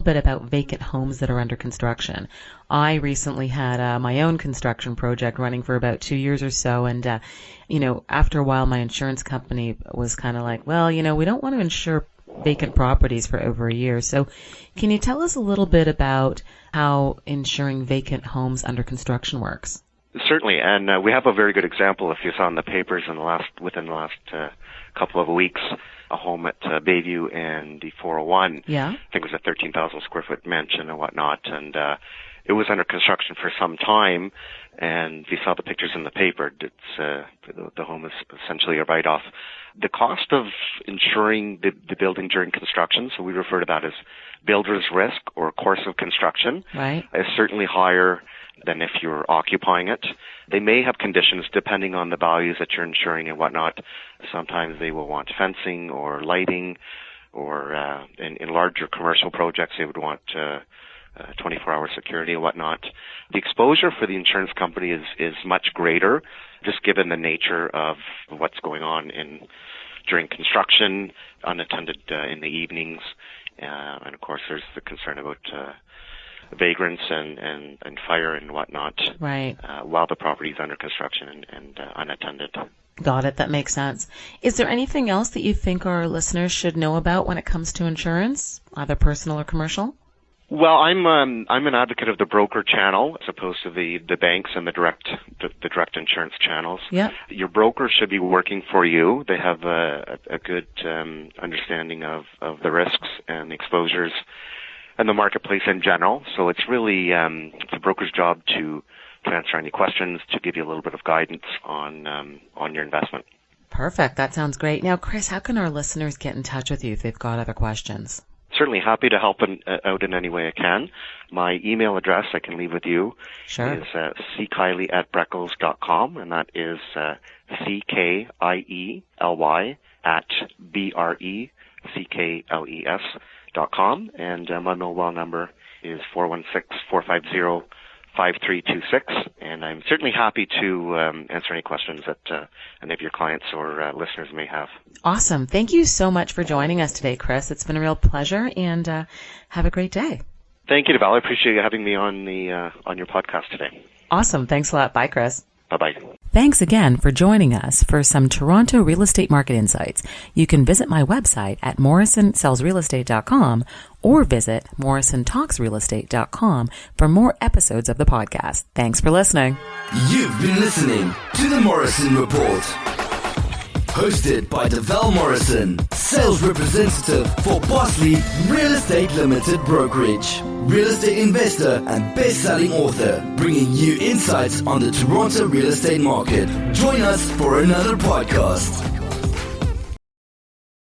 bit about vacant homes that are under construction. I recently had my own construction project running for about 2 years or so, and after a while my insurance company was kind of like, well, we don't want to insure vacant properties for over a year. So can you tell us a little bit about how insuring vacant homes under construction works? Certainly, and we have a very good example. If you saw in the papers within the last couple of weeks, a home at Bayview and the 401. Yeah. I think it was a 13,000 square foot mansion and whatnot, and it was under construction for some time. And if you saw the pictures in the paper, it's the home is essentially a write-off. The cost of insuring the building during construction, so we refer to that as builder's risk or course of construction, right, is certainly higher than if you're occupying it. They may have conditions depending on the values that you're insuring and whatnot. Sometimes they will want fencing or lighting, or in larger commercial projects they would want 24-hour security and whatnot. The exposure for the insurance company is much greater, just given the nature of what's going on during construction, unattended in the evenings, and of course there's the concern about vagrants and fire and whatnot, right, while the property is under construction and unattended. Got it. That makes sense. Is there anything else that you think our listeners should know about when it comes to insurance, either personal or commercial? Well, I'm an advocate of the broker channel as opposed to the banks and the direct insurance channels. Yeah. Your broker should be working for you. They have a good understanding of the risks and the exposures and the marketplace in general. So it's really the broker's job to answer any questions, to give you a little bit of guidance on your investment. Perfect. That sounds great. Now, Chris, how can our listeners get in touch with you if they've got other questions? Certainly happy to help out in any way I can. My email address I can leave with you is ckiely@breckles.com, and that is CKIELY@BRECKLES.com, and my mobile number is 416-450-5326, and I'm certainly happy to answer any questions that any of your clients or listeners may have. Awesome. Thank you so much for joining us today, Chris. It's been a real pleasure, and have a great day. Thank you, Val. I appreciate you having me on your podcast today. Awesome. Thanks a lot. Bye, Chris. Bye-bye. Thanks again for joining us for some Toronto real estate market insights. You can visit my website at morrisonsellsrealestate.com or visit morrisontalksrealestate.com for more episodes of the podcast. Thanks for listening. You've been listening to The Morrison Report. Hosted by Deval Morrison, sales representative for Bosley Real Estate Limited Brokerage, real estate investor and best-selling author, bringing you insights on the Toronto real estate market. Join us for another podcast.